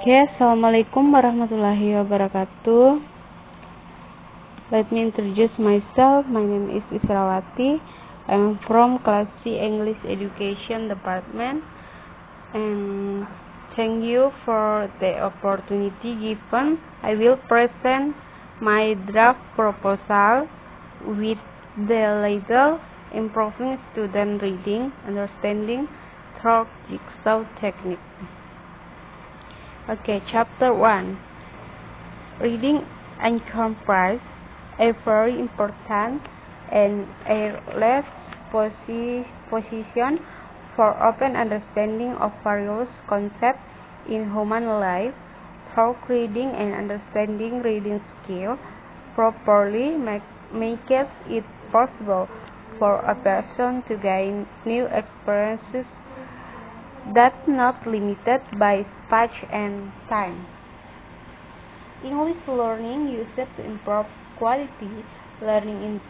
Assalamualaikum warahmatullahi wabarakatuh. Let me introduce myself. My name is Israwati. I'm from Class C English Education Department, and thank you for the opportunity given. I will present my draft proposal with the label Improving Student Reading Understanding Through Jigsaw Technique. Okay, Chapter 1. Reading encompasses a very important and airless position for open understanding of various concepts in human life. Through reading and understanding reading skill properly makes it possible for a person to gain new experiences that's not limited by space and time. English learning used to improve quality learning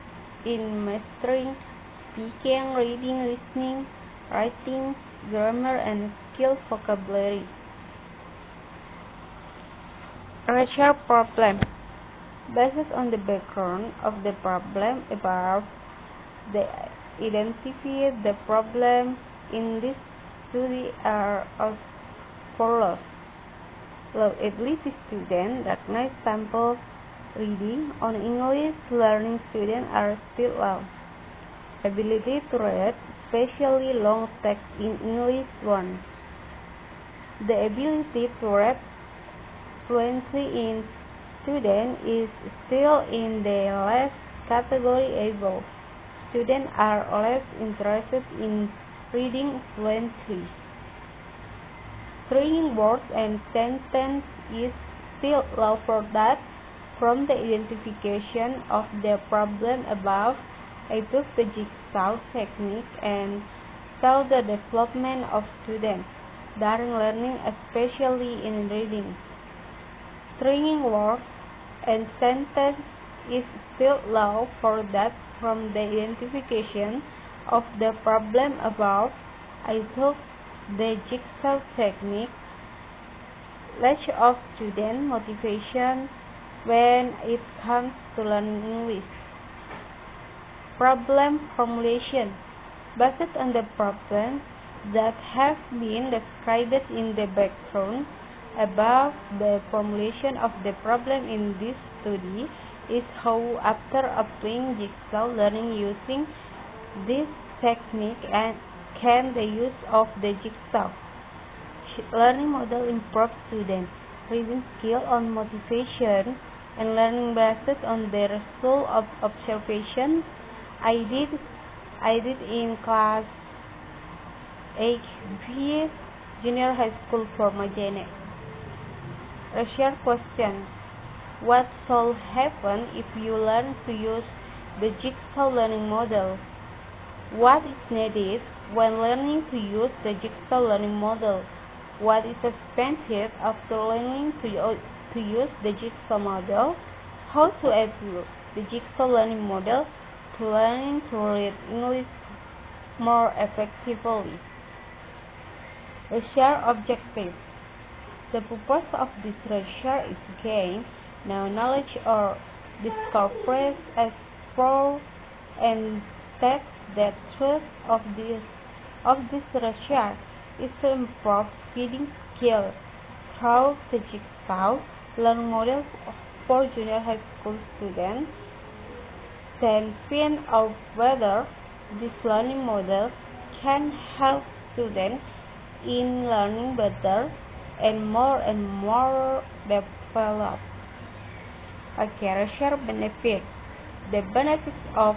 in mastering speaking, reading, listening, writing, grammar, and skill vocabulary. Research problem. Based on the background of the problem above, the identify the problem in this study are as follows. Low ability student recognize sample reading on English learning students are still low. Ability to read, especially long text in English 1. The ability to read fluently in student is still in the last category above. Students are less interested in reading fluently. Stringing words and sentences is still low for that. From the identification of the problem above, I took the jigsaw technique and saw the development of students during learning, especially in reading. Stringing words and sentences is still low for that. From the identification of the problem above, I took the jigsaw technique. Lack of student motivation when it comes to learning English. Problem formulation. Based on the problems that have been described in the background above, the formulation of the problem in this study is how, after applying jigsaw learning using this technique, and can the use of the jigsaw learning model improve students' reading skill on motivation and learning based on the result of observation. I did in class 8B junior high school for Majene. Research question. What should happen if you learn to use the jigsaw learning model? What is needed when learning to use the jigsaw learning model? What is expected after learning to use the jigsaw model? How to apply the jigsaw learning model to learning to read English more effectively? Research objective. The purpose of this research is to gain new knowledge or discover, explore, and test the truth of this research is to improve reading skills through the jigsaw learning model for junior high school students. Then find out whether this learning model can help students in learning better and more developed. Okay, research benefits. The benefits of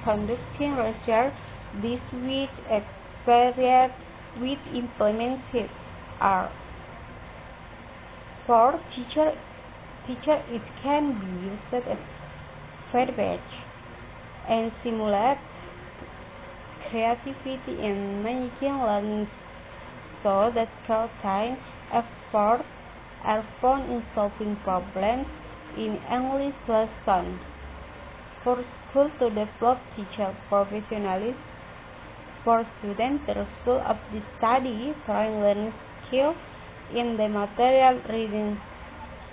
conducting research this with experience with implemented are: for teacher it can be used as feedback and stimulate creativity in making learning, so that time, effort are found in solving problems in English lessons. For school to develop teacher professionalism. For students, the result of this study, trying learning skills in the material reading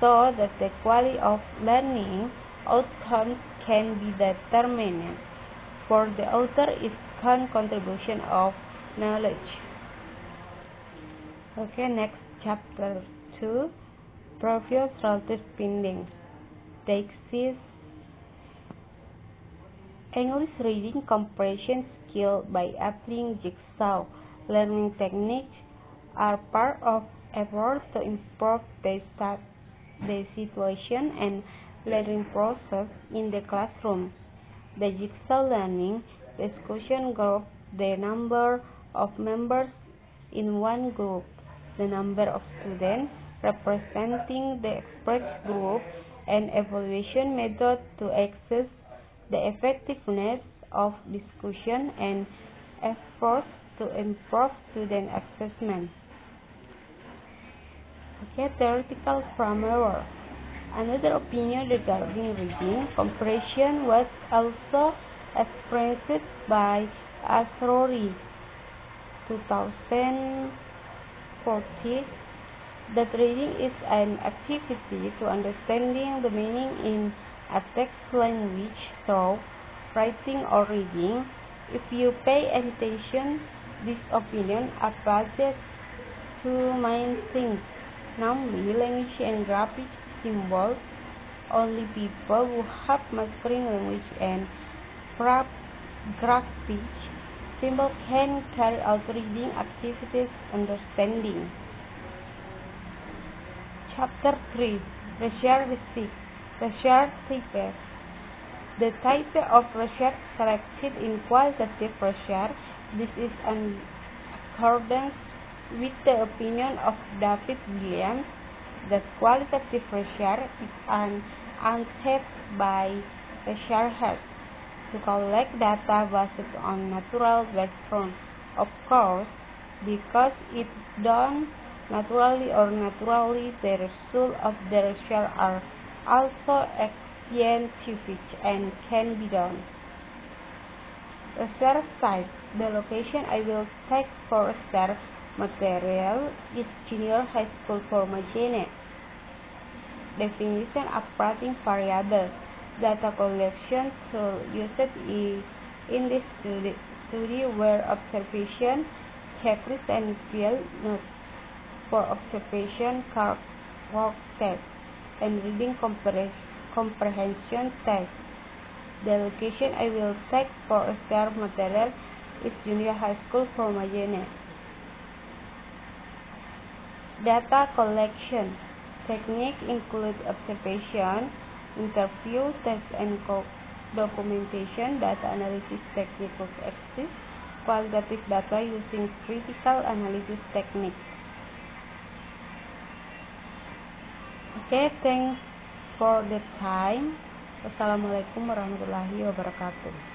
so that the quality of learning outcomes can be determined. For the author is contribution of knowledge. Okay, next chapter 2, previous relative findings. Texas English reading comprehension skill by applying jigsaw learning techniques are part of efforts to improve the situation and learning process in the classroom. The jigsaw learning discussion group the number of members in one group, the number of students representing the express group, and evaluation method to assess the effectiveness of discussion and efforts to improve student assessment. Okay, theoretical framework. Another opinion regarding reading comprehension was also expressed by Asrori 2014 that reading is an activity to understanding the meaning in a text language through writing or reading. If you pay attention, this opinion applies to main things, namely language and graphic symbols. Only people who have mastering language and graphic symbols can carry out reading activities understanding. Chapter 3, Research type. The type of research selected in qualitative research. This is in accordance with the opinion of David Williams that qualitative research is an attempt by researchers to collect data based on natural background. Of course, because it's done naturally, the results of the research are also scientific and can be done. Research type. The location I will take for research material is junior high school for Magene. Definition of operating variable. Data collection tool used in this study were observation, checklist, and field notes. For observation, work test, and reading comprehension test. The location I will take for research material is junior high school for Magene. Data collection technique include observation, interview, test, and documentation. Data analysis technique exist. Qualitative data using critical analysis technique. Okay, thanks for the time. Wassalamualaikum warahmatullahi wabarakatuh.